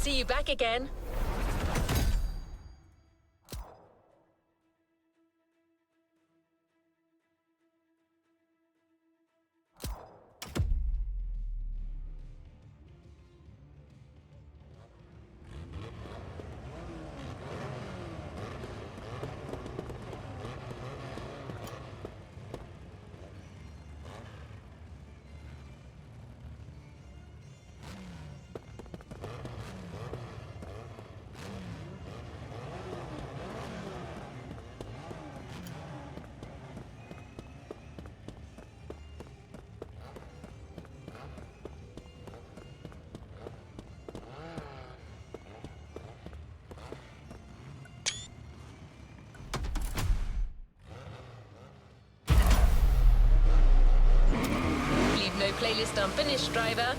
see you back again. No playlist unfinished, driver.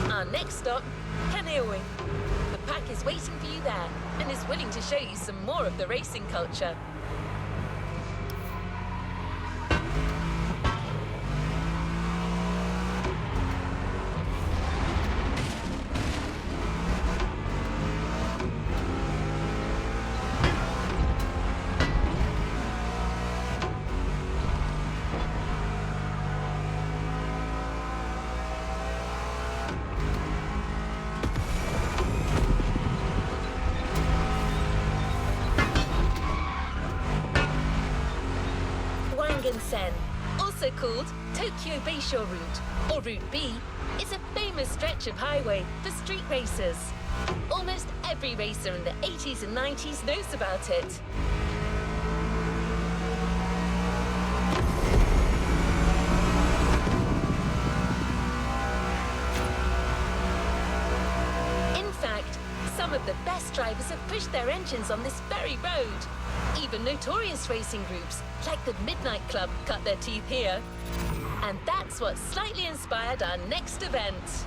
Our next stop, Kaneohe. The pack is waiting for you there and is willing to show you some more of the racing culture. Sen, also called Tokyo Bayshore Route, or Route B, is a famous stretch of highway for street racers. Almost every racer in the 80s and 90s knows about it. In fact, some of the best drivers have pushed their engines on this very road. Even notorious racing groups, like the Midnight Club, cut their teeth here. And that's what slightly inspired our next event.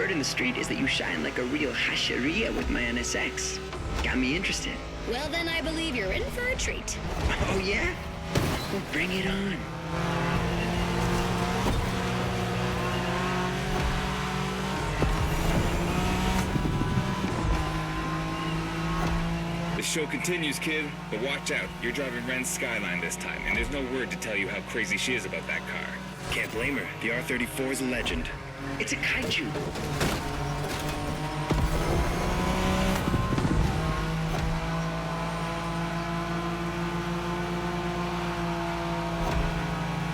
Word in the street is that you shine like a real hasheria with my NSX. Got me interested. Well, then I believe you're in for a treat. Oh, yeah? Well, bring it on. The show continues, kid, but watch out. You're driving Ren's Skyline this time, and there's no word to tell you how crazy she is about that car. Can't blame her. The R34 is a legend. It's a kaiju.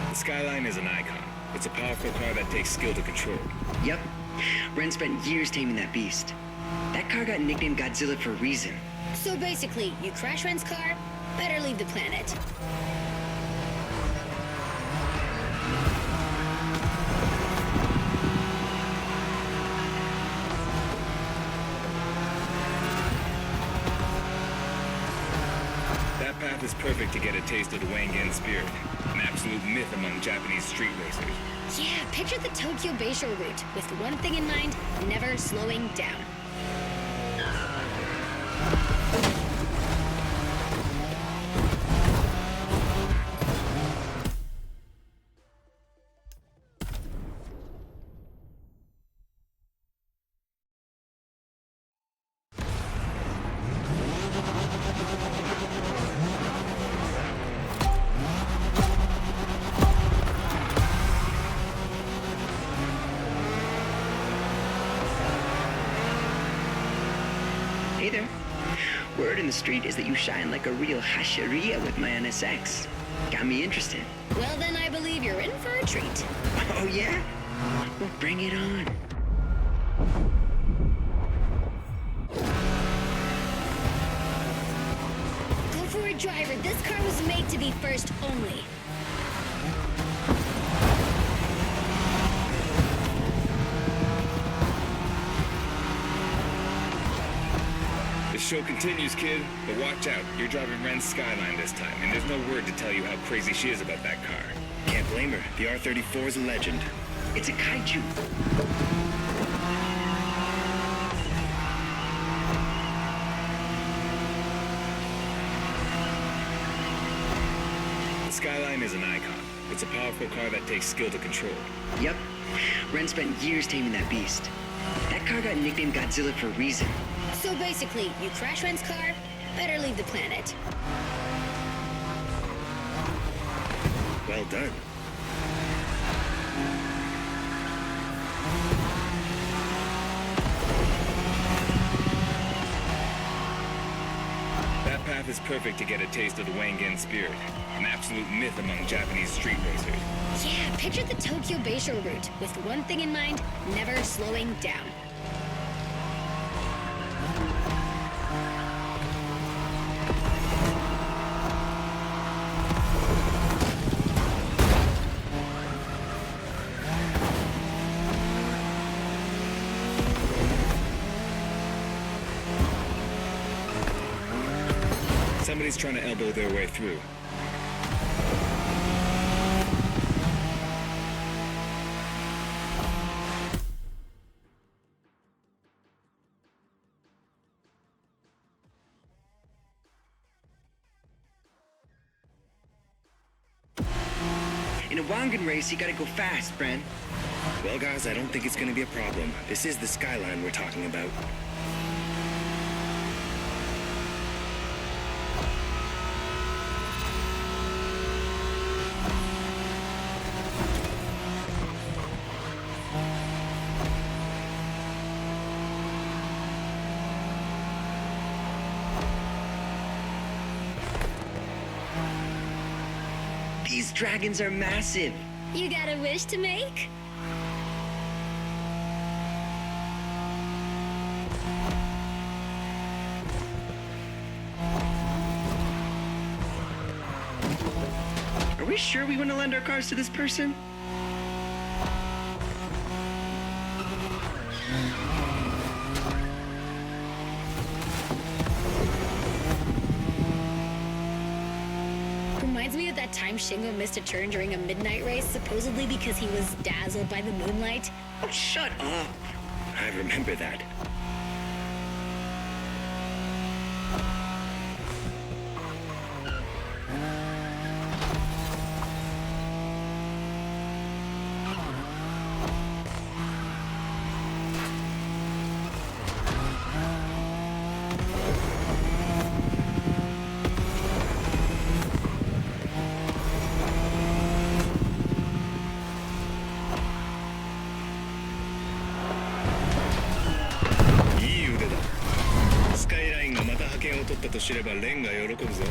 The Skyline is an icon. It's a powerful car that takes skill to control. Yep. Ren spent years taming that beast. That car got nicknamed Godzilla for a reason. So basically, you crash Ren's car, better leave the planet. That path is perfect to get a taste of the Wangan spirit, an absolute myth among Japanese street racers. Yeah, picture the Tokyo Bayshore route, with one thing in mind, never slowing down. Hey there. Word in the street is that you shine like a real hasheria with my NSX. Got me interested. Well, then I believe you're in for a treat. Oh, yeah? Well, bring it on. Go for it, driver. This car was made to be first only. The show continues, kid, but watch out. You're driving Ren's Skyline this time, and there's no word to tell you how crazy she is about that car. Can't blame her. The R34 is a legend. It's a kaiju. The Skyline is an icon. It's a powerful car that takes skill to control. Yep. Ren spent years taming that beast. That car got nicknamed Godzilla for a reason. So basically, you crash Ren's car, better leave the planet. Well done. That path is perfect to get a taste of the Wangan spirit, an absolute myth among Japanese street racers. Yeah, picture the Tokyo Bayshore route, with one thing in mind, never slowing down. Somebody's trying to elbow their way through. In a Wangan race, you gotta go fast, Bren. Well, guys, I don't think it's gonna be a problem. This is the Skyline we're talking about. These dragons are massive. You got a wish to make? Are we sure we want to lend our cars to this person? Reminds me of that time Shingo missed a turn during a midnight race, supposedly because he was dazzled by the moonlight. Oh, shut up. I remember that.いい腕だ。スカイラインがまた覇権を取ったと知ればレンが喜ぶぞ。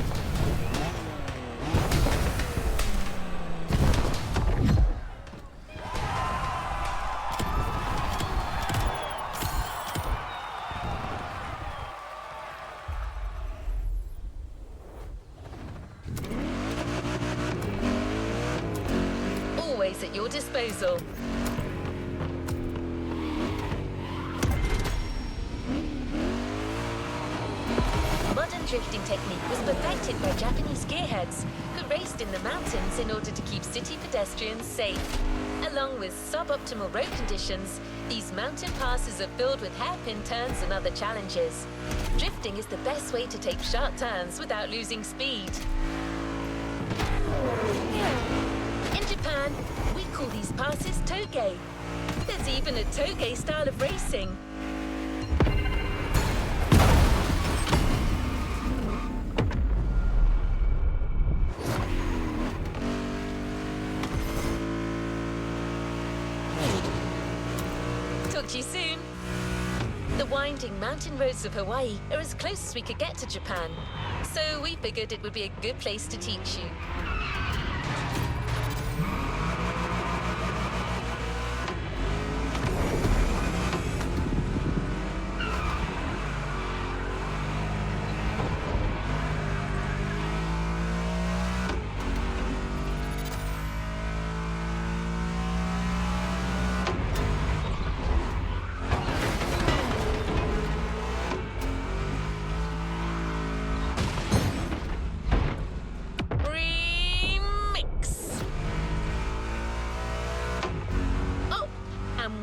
Always at your disposal. Modern drifting technique was perfected by Japanese gearheads who raced in the mountains in order to keep city pedestrians safe. Along with suboptimal road conditions, these mountain passes are filled with hairpin turns and other challenges. Drifting is the best way to take sharp turns without losing speed. In Japan, we call these passes toge. There's even a toge style of racing. Talk to you soon. The winding mountain roads of Hawaii are as close as we could get to Japan, so we figured it would be a good place to teach you.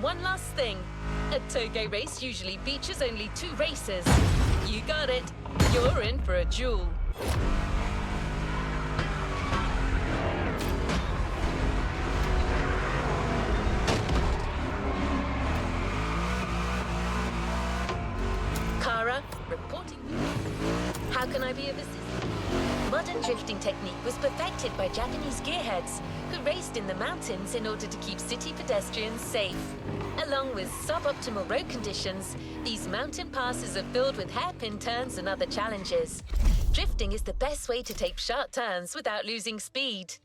One last thing. A toge race usually features only 2 racers. You got it. You're in for a duel. Kara, reporting. How can I be of assistance? Modern drifting technique was perfected by Japanese gearheads who raced in the mountains in order to keep city pedestrians safe. Along with suboptimal road conditions, these mountain passes are filled with hairpin turns and other challenges. Drifting is the best way to take sharp turns without losing speed.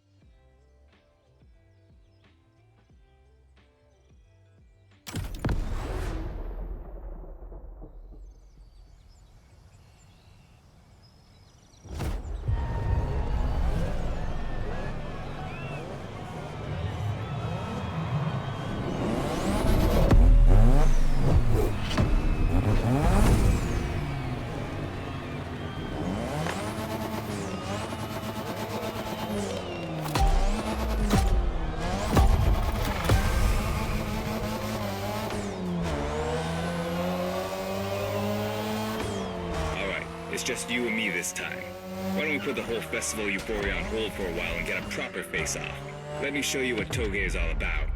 It's just you and me this time. Why don't we put the whole festival euphoria on hold for a while and get a proper face-off? Let me show you what toge is all about.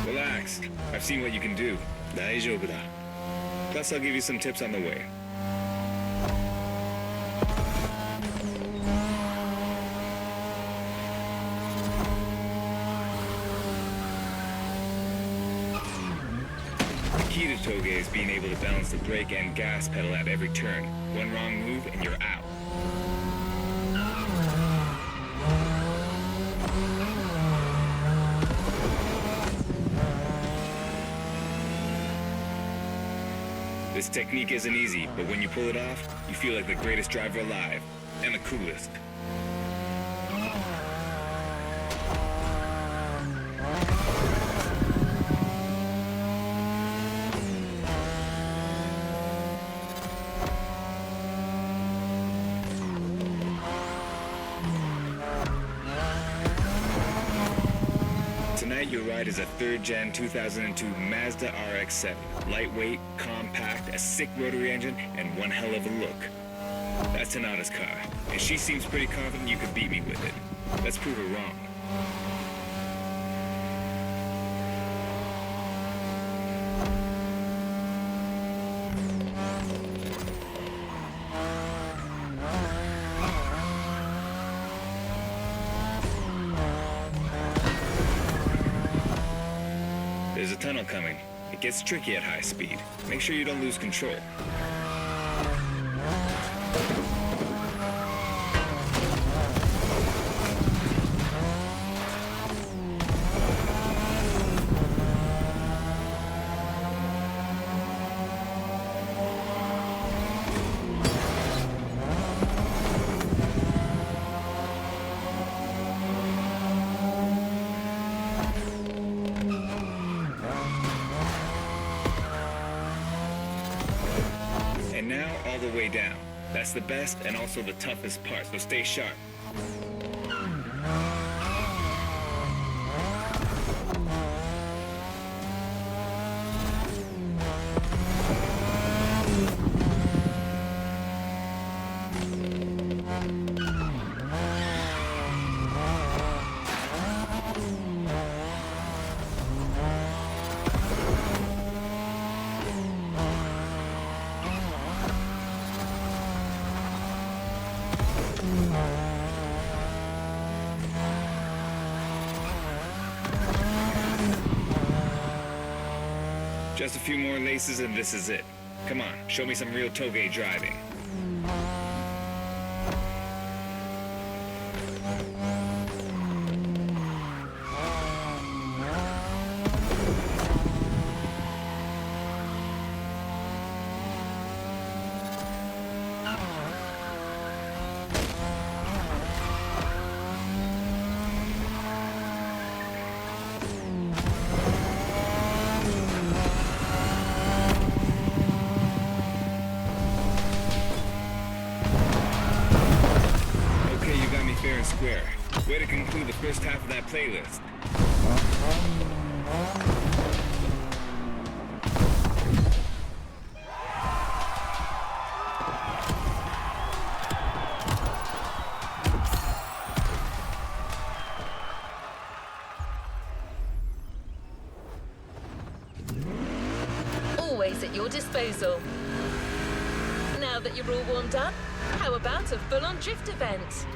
Relax. I've seen what you can do. 大丈夫だ. Plus, I'll give you some tips on the way. The key to toge is being able to balance the brake and gas pedal at every turn. One wrong move and you're out. This technique isn't easy, but when you pull it off, you feel like the greatest driver alive, and the coolest. Tonight your ride is a 3rd Gen 2002 Mazda RX-7. Lightweight, compact, a sick rotary engine, and one hell of a look. That's Tanada's car, and she seems pretty confident you could beat me with it. Let's prove her wrong. There's a tunnel coming. It gets tricky at high speed. Make sure you don't lose control. And now, all the way down. That's the best and also the toughest part, so stay sharp. Just a few more laces and this is it. Come on, show me some real toge driving. Fair and square. Way to conclude the first half of that playlist. Always at your disposal. Now that you're all warmed up, how about a full-on drift event?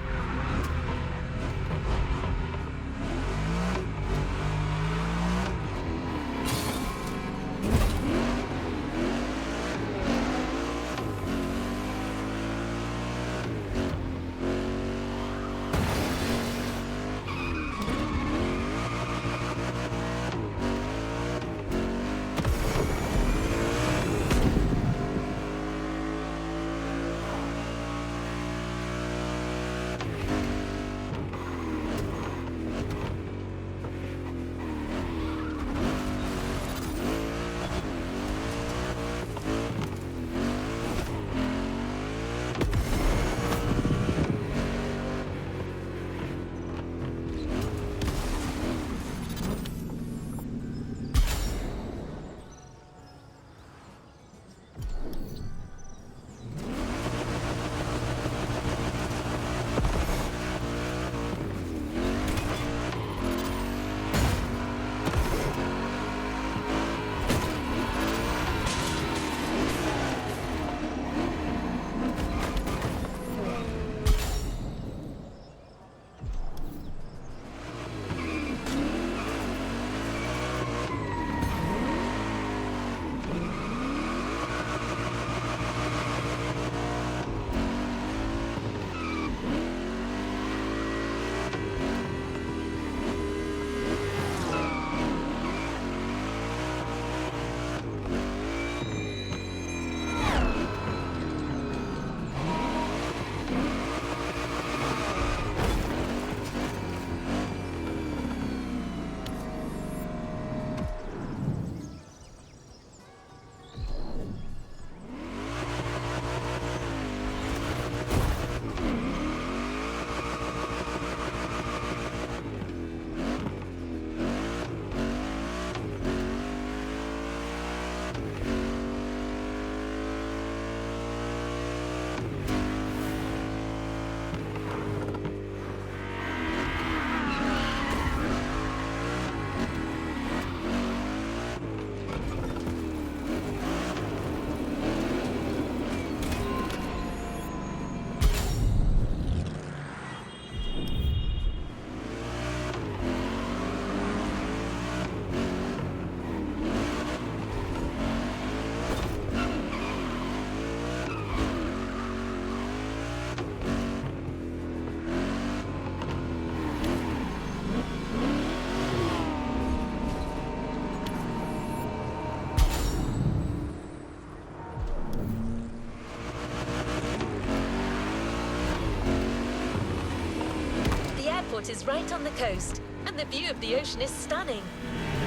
airport is right on the coast, and the view of the ocean is stunning.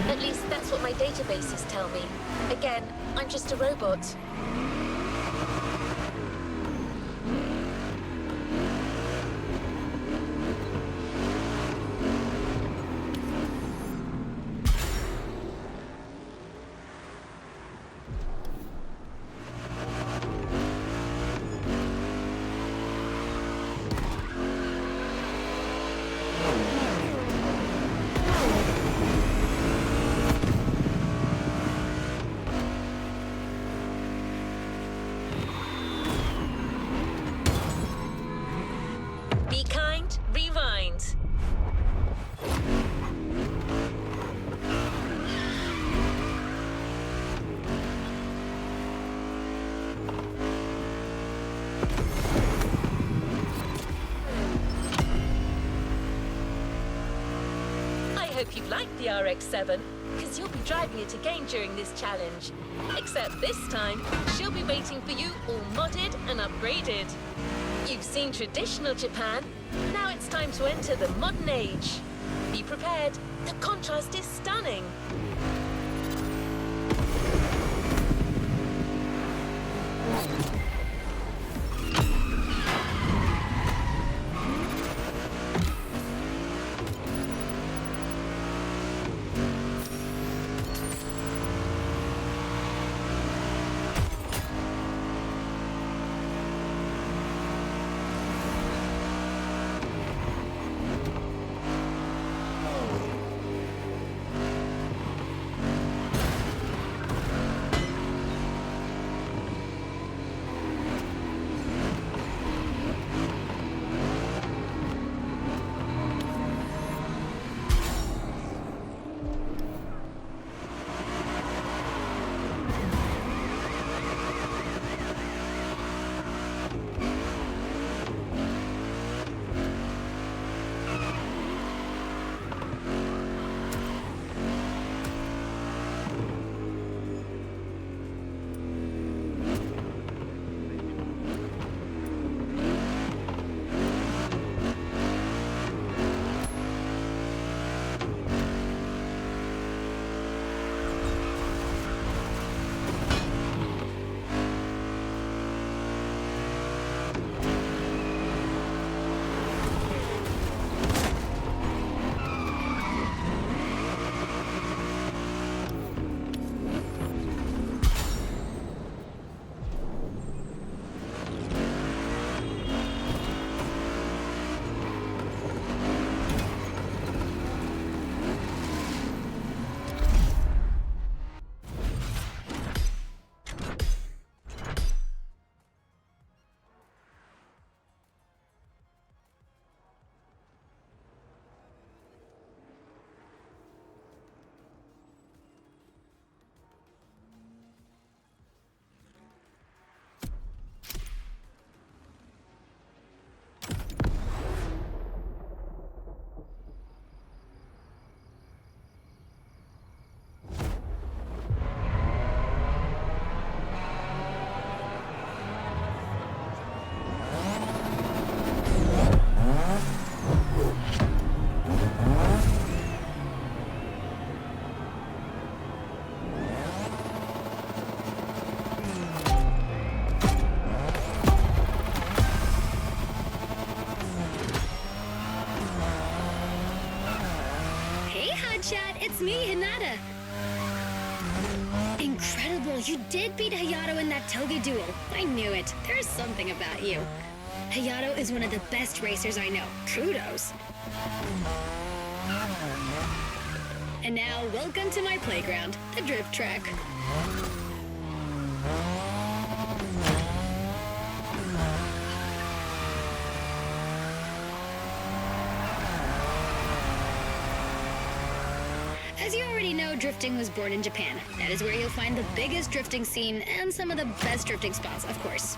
At least that's what my databases tell me. Again, I'm just a robot. Be kind, rewind. I hope you like the RX-7, because you'll be driving it again during this challenge. Except this time, she'll be waiting for you all modded and upgraded. You've seen traditional Japan. Now it's time to enter the modern age. Be prepared. The contrast is stunning. It's me, Hinata. Incredible, you did beat Hayato in that toge duel. I knew it. There's something about you. Hayato is one of the best racers I know. Kudos. And now, welcome to my playground, the drift track. As you already know, drifting was born in Japan. That is where you'll find the biggest drifting scene and some of the best drifting spots, of course.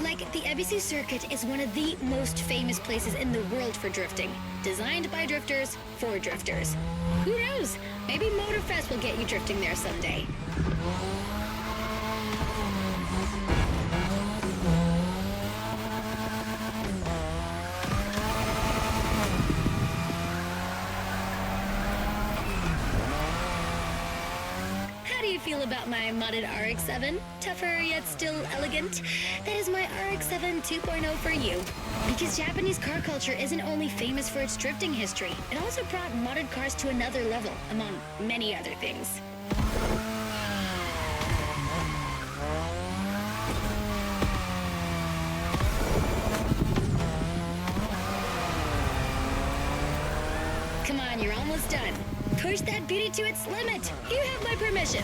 Like, the Ebisu circuit is one of the most famous places in the world for drifting. Designed by drifters, for drifters. Who knows? Maybe Motorfest will get you drifting there someday. about my modded RX-7? Tougher yet still elegant? That is my RX-7 2.0 for you. Because Japanese car culture isn't only famous for its drifting history, it also brought modded cars to another level, among many other things. Come on, you're almost done. Push that beauty to its limit. You have my permission.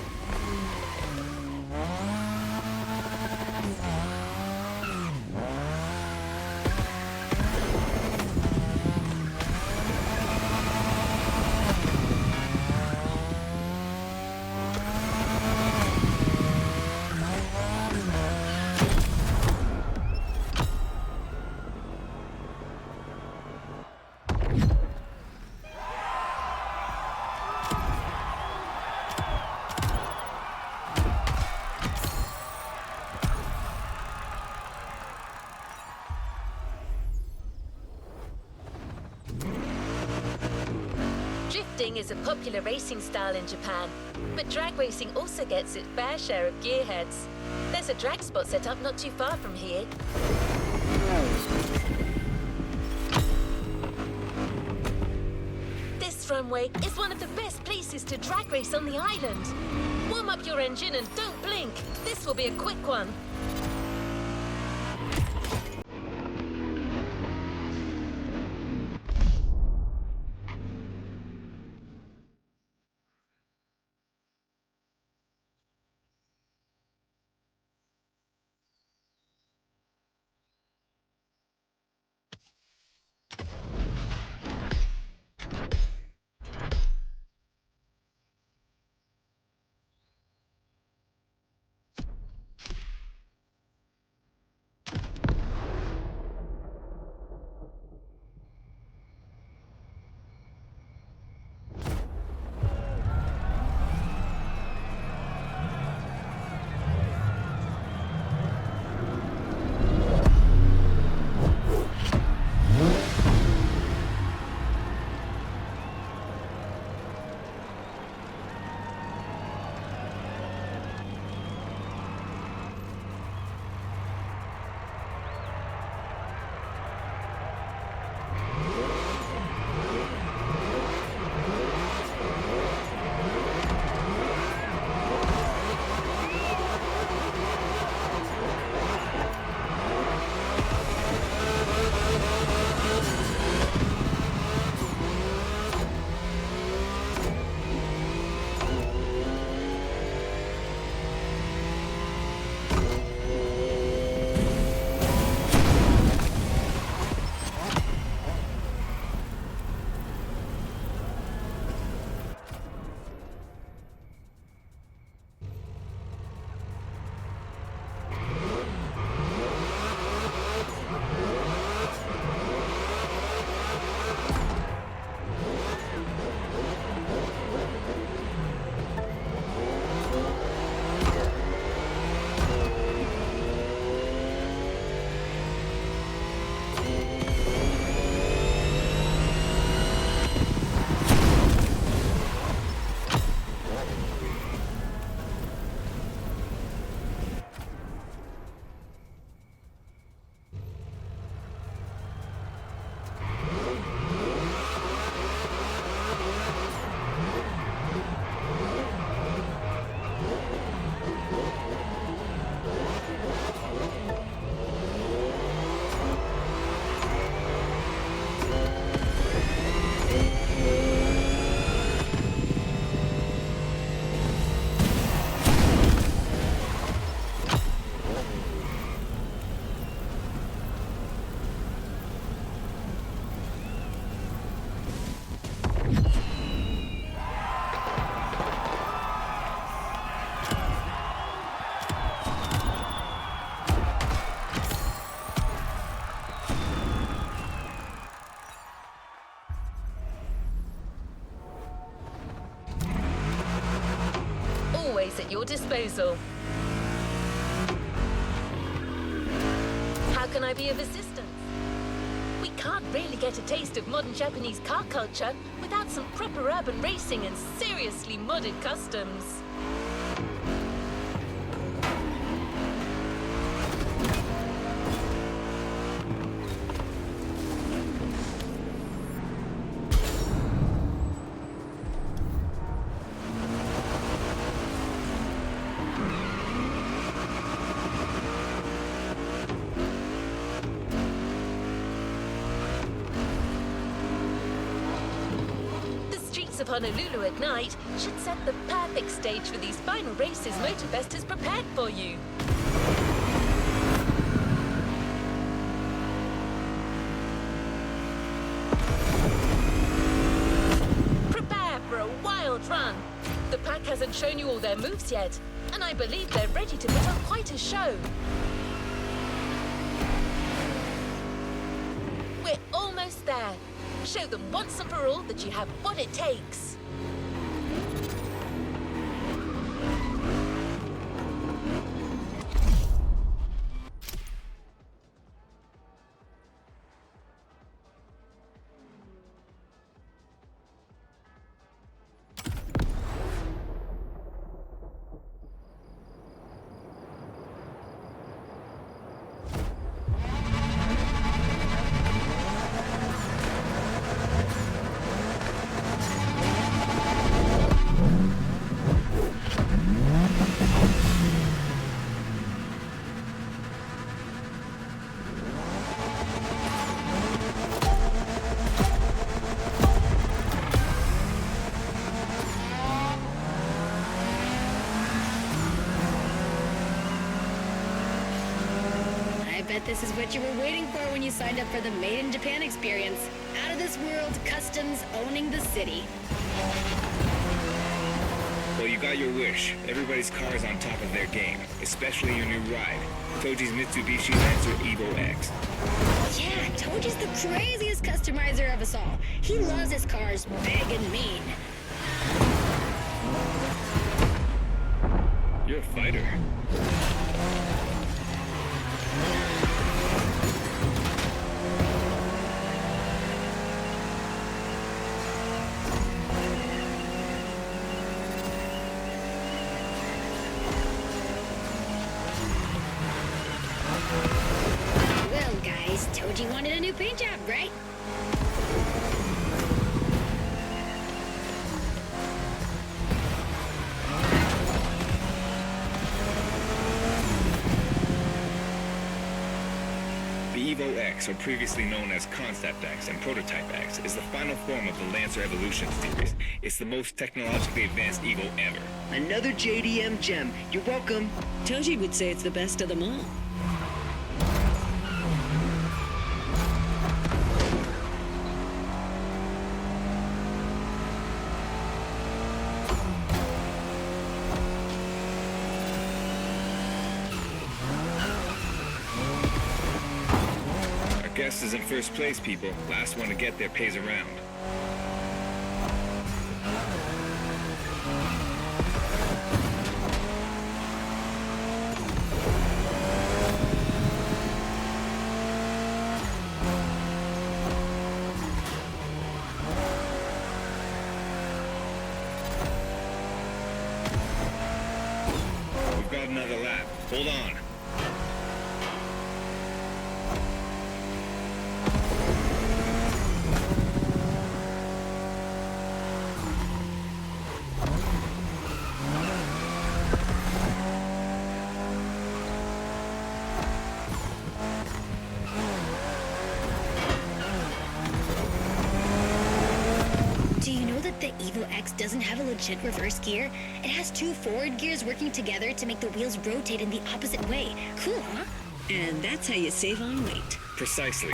Drifting is a popular racing style in Japan, but drag racing also gets its fair share of gearheads. There's a drag spot set up not too far from here. This runway is one of the best places to drag race on the island. Warm up your engine and don't blink. This will be a quick one. At your disposal. How can I be of assistance? We can't really get a taste of modern Japanese car culture without some proper urban racing and seriously modded customs. of Honolulu at night should set the perfect stage for these final races Motorfest has prepared for you. Prepare for a wild run. The pack hasn't shown you all their moves yet, and I believe they're ready to put on quite a show. We're almost there. Show them once and for all that you have what it takes. This is what you were waiting for when you signed up for the Made in Japan experience. Out of this world, customs owning the city. Well, you got your wish. Everybody's car is on top of their game, especially your new ride, Toji's Mitsubishi Lancer Evo X. Yeah, Toji's the craziest customizer of us all. He loves his cars big and mean. You're a fighter. Well, guys, Toji wanted a new paint job, right? The Evo X, or previously known as Concept X and Prototype X, is the final form of the Lancer Evolution series. It's the most technologically advanced Evo ever. Another JDM gem. You're welcome. Toji would say it's the best of them all. Our guest is in first place, people. Last one to get there pays around. We've got another lap. Hold on. Do you know that the Evo X doesn't have a legit reverse gear? It has two forward gears working together to make the wheels rotate in the opposite way. Cool, huh? And that's how you save on weight. Precisely.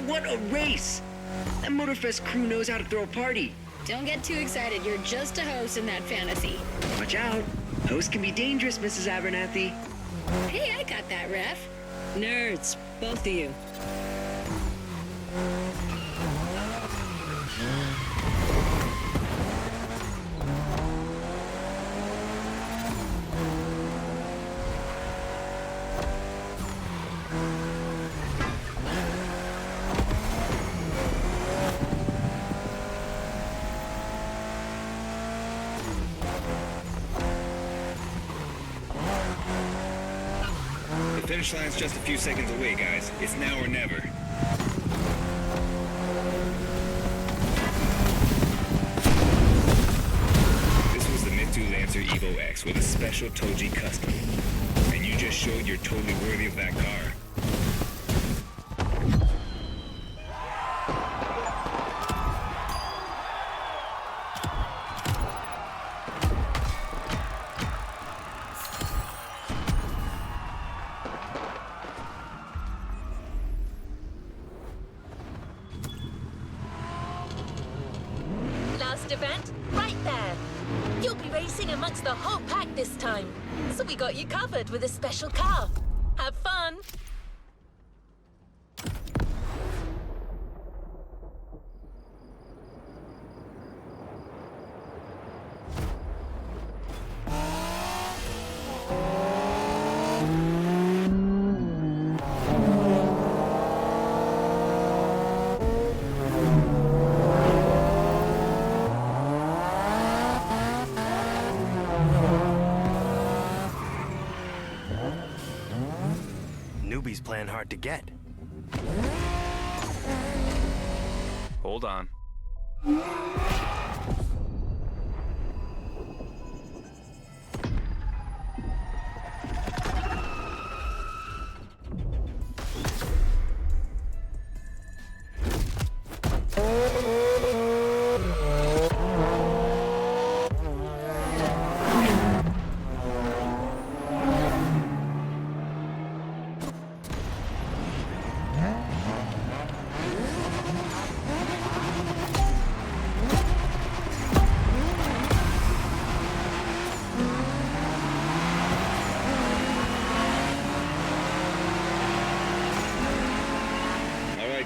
What a race! That Motorfest crew knows how to throw a party. Don't get too excited. You're just a host in that fantasy. Watch out. Hosts can be dangerous, Mrs. Abernathy. Hey, I got that, ref. Nerds, both of you. The finish line's just a few seconds away, guys. It's now or never. This was the Mitsu Lancer Evo X with a special Toji custom. And you just showed you're totally worthy of that car. Last event, right there. You'll be racing amongst the whole pack this time. So we got you covered with a special car. Have fun. Newbie's playing hard to get. Hold on.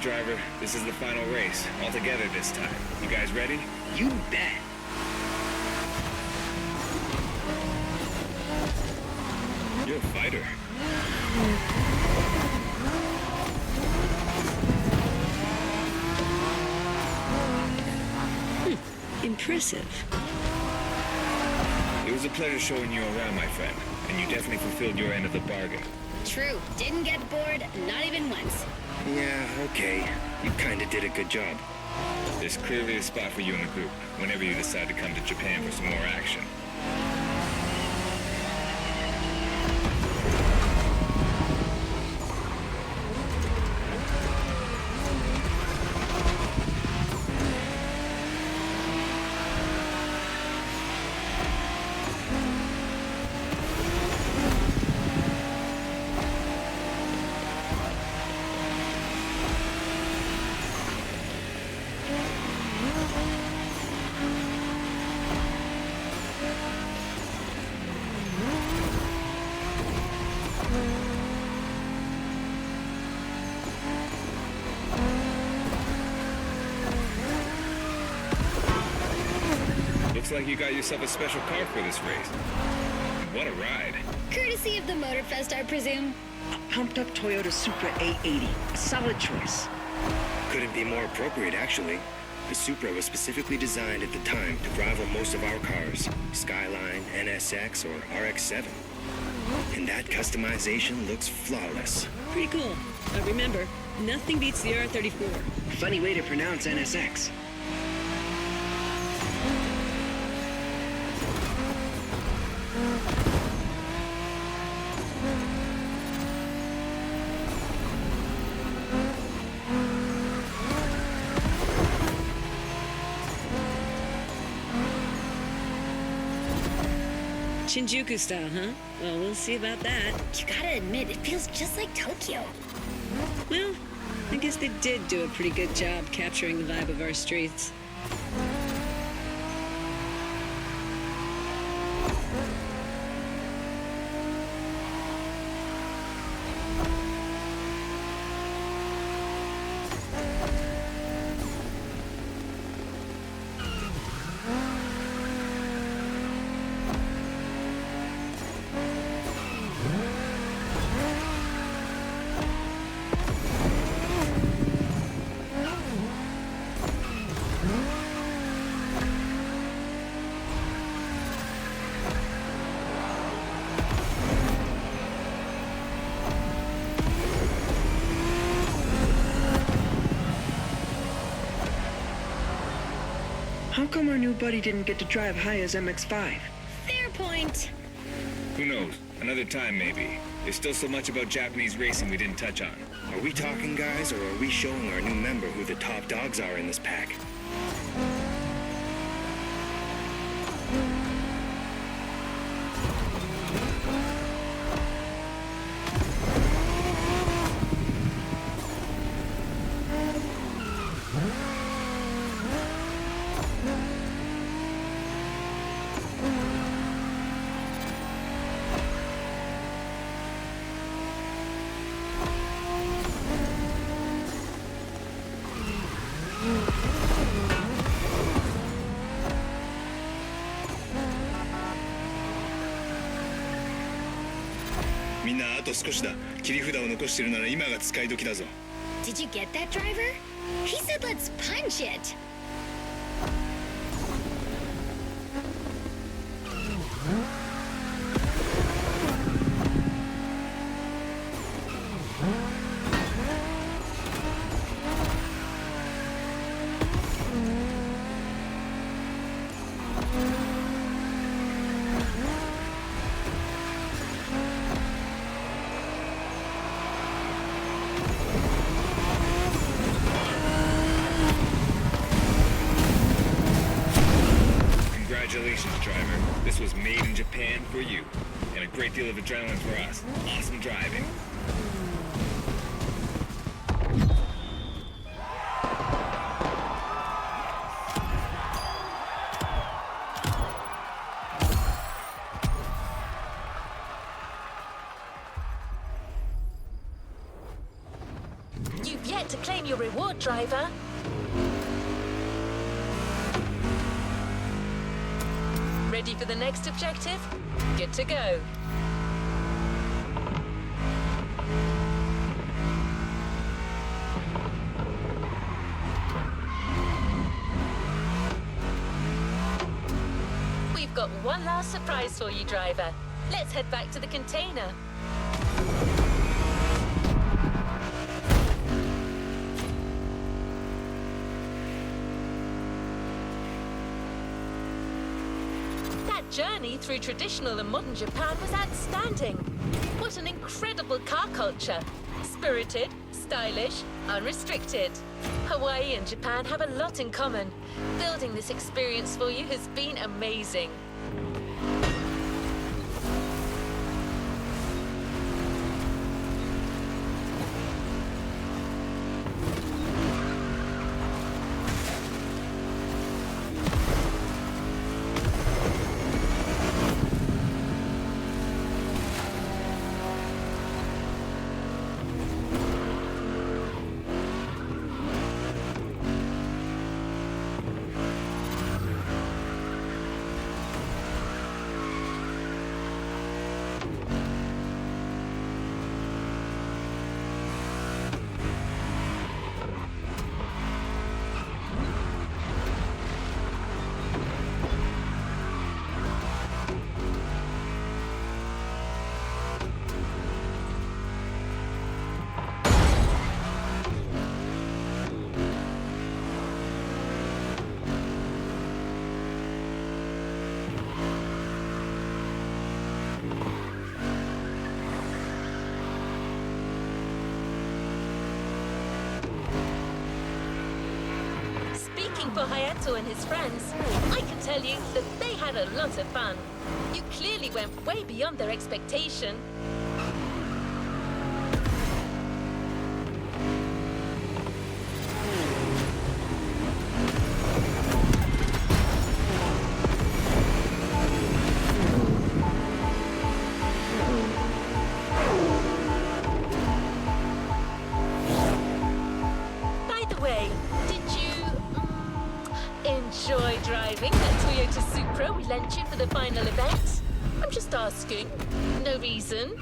Driver, this is the final race, all together this time. You guys ready? You bet. You're a fighter. Impressive. It was a pleasure showing you around, my friend, and you definitely fulfilled your end of the bargain. True. Didn't get bored, not even once. Yeah, okay. You kinda did a good job. There's clearly a spot for you in the group whenever you decide to come to Japan for some more action. Looks like you got yourself a special car for this race. What a ride. Courtesy of the Motorfest, I presume. A pumped-up Toyota Supra A80. A solid choice. Couldn't be more appropriate, actually. The Supra was specifically designed at the time to rival most of our cars, Skyline, NSX, or RX-7. And that customization looks flawless. Pretty cool. But remember, nothing beats the R34. Funny way to pronounce NSX. Shinjuku style, huh? Well, we'll see about that. You gotta admit, it feels just like Tokyo. Well, I guess they did do a pretty good job capturing the vibe of our streets. How come our new buddy didn't get to drive Haya's MX-5? Fair point. Who knows? Another time, maybe. There's still so much about Japanese racing we didn't touch on. Are we talking, guys, or are we showing our new member who the top dogs are in this pack?みんなあと少しだ。切り札を残してるなら今が使い時だぞ。 Did you get that, driver? He said let's punch it. Congratulations, driver. This was made in Japan for you. And a great deal of adrenaline for us. Awesome driving. You've yet to claim your reward, driver. Ready for the next objective? Good to go. We've got one last surprise for you, driver. Let's head back to the container. That journey through traditional and modern Japan was outstanding. What an incredible car culture. Spirited, stylish, unrestricted. Hawaii and Japan have a lot in common. Building this experience for you has been amazing. Speaking for Hayato and his friends, I can tell you that they had a lot of fun. You clearly went way beyond their expectation. By the way, did you enjoy driving that Toyota Supra we lent you for the final event? I'm just asking. No reason.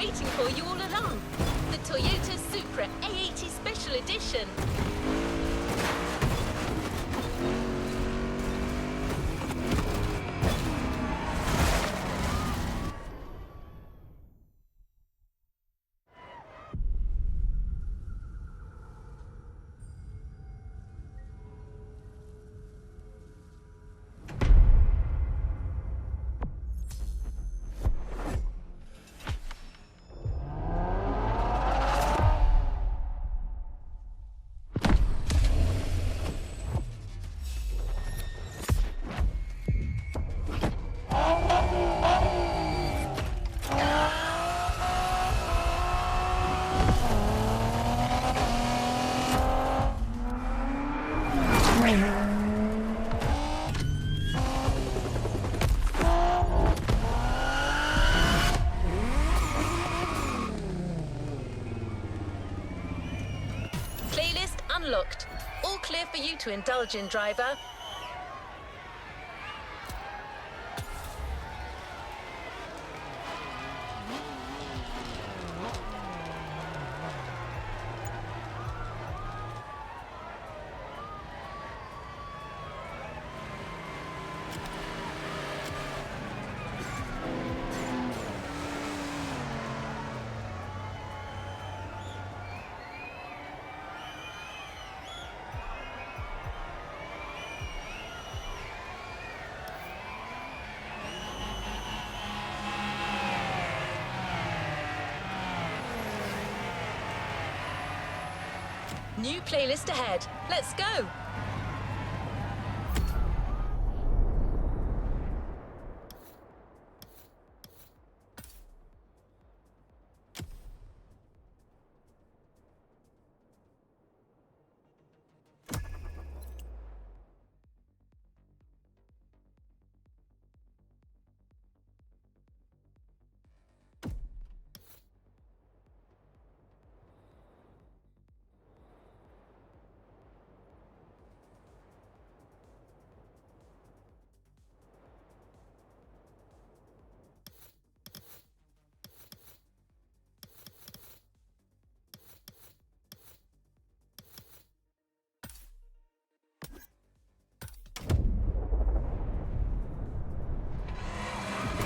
waiting for you all along. The Toyota Supra A80 Special Edition. Playlist unlocked. All clear for you to indulge in, driver. New playlist ahead. Let's go!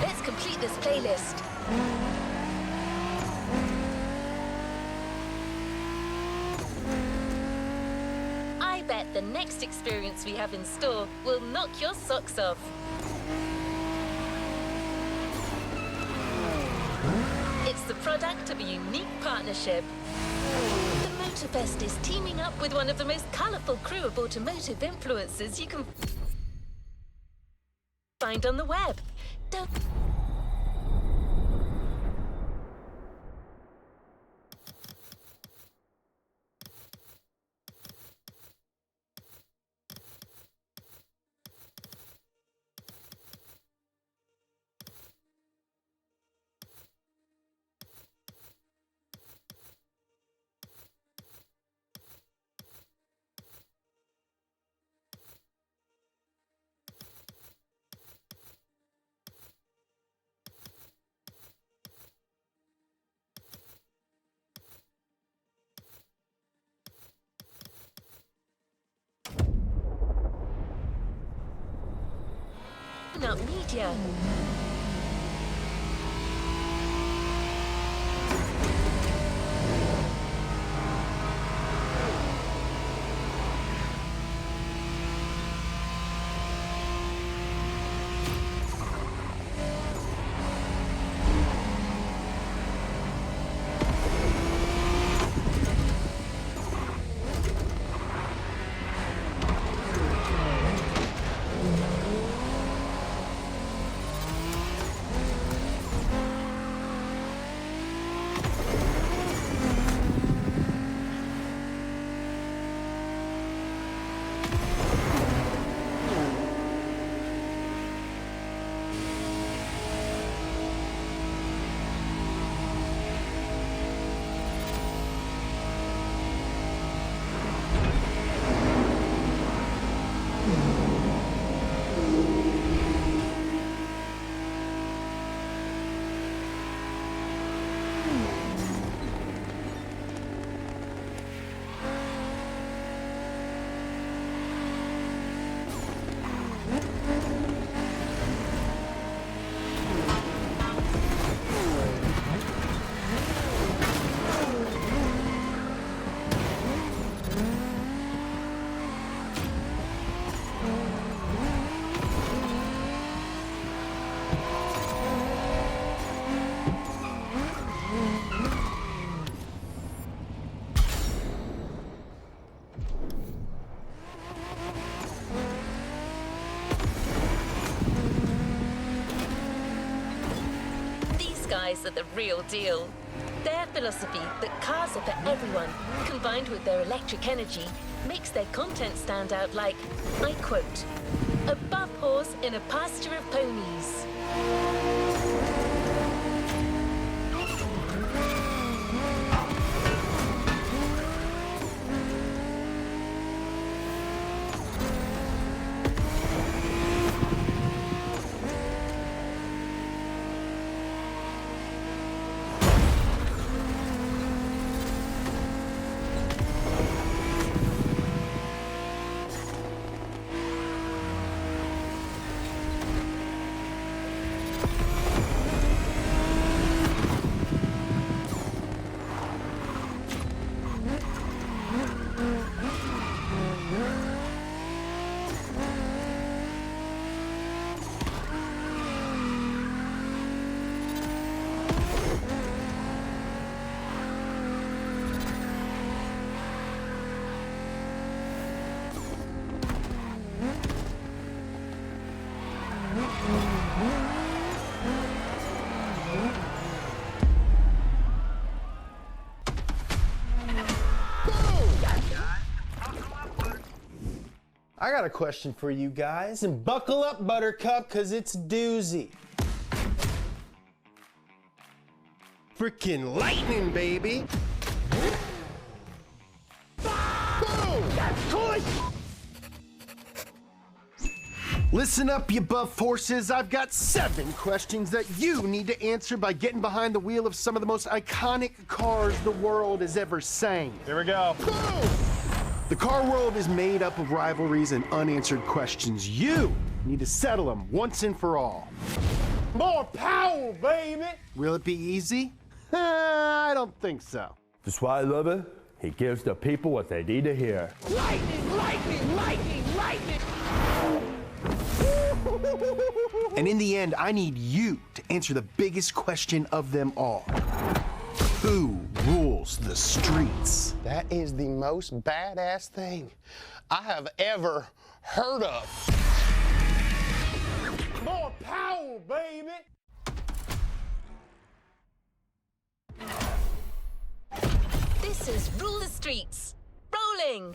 Let's complete this playlist. I bet the next experience we have in store will knock your socks off. It's the product of a unique partnership. The Motorfest is teaming up with one of the most colourful crew of automotive influencers you can find on the web. Don't... Not media. guys are the real deal. Their philosophy that cars are for everyone, combined with their electric energy, makes their content stand out like, I quote, a buff horse in a pasture of ponies. I got a question for you guys, and buckle up, Buttercup, cause it's a doozy. Freaking lightning, baby! Boom! Listen up, you buff horses. I've got 7 questions that you need to answer by getting behind the wheel of some of the most iconic cars the world has ever seen. Here we go. Boom! The car world is made up of rivalries and unanswered questions. You need to settle them once and for all. More power, baby! Will it be easy? I don't think so. That's why I love it. He gives the people what they need to hear. Lightning, lightning, lightning, lightning! And in the end, I need you to answer the biggest question of them all. Who rules the streets? That is the most badass thing I have ever heard of. More power, baby! This is Rule the Streets. Rolling!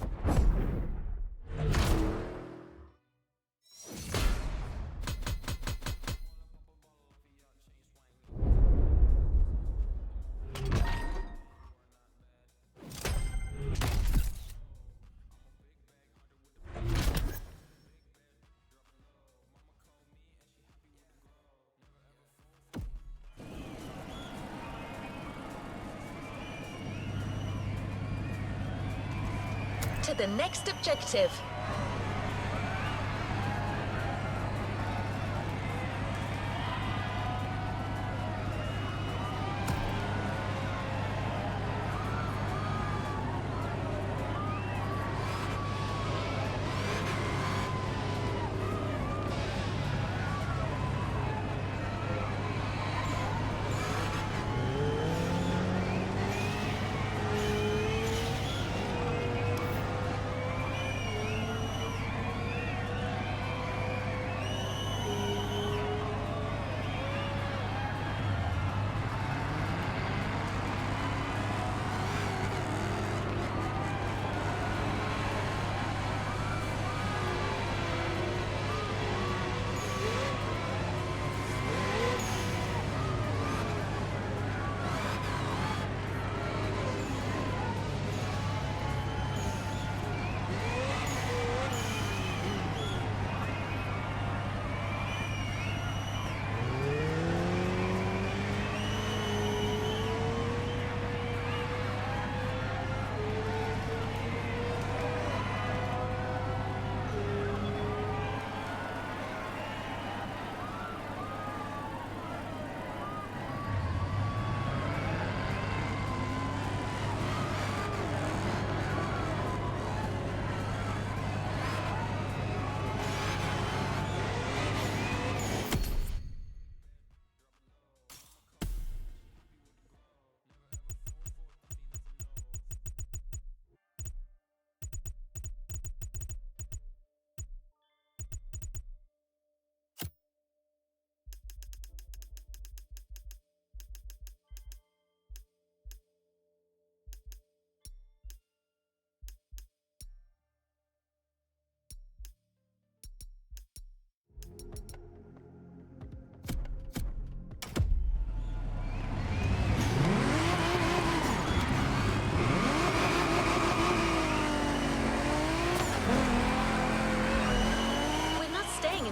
To the next objective.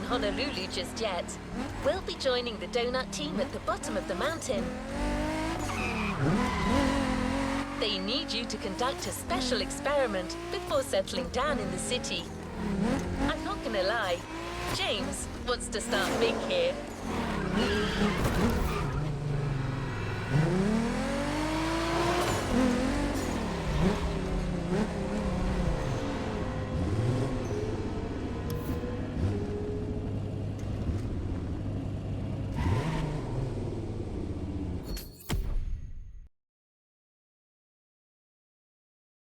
Honolulu just yet. We'll be joining the donut team at the bottom of the mountain. They need you to conduct a special experiment before settling down in the city. I'm not gonna lie, James wants to start big here.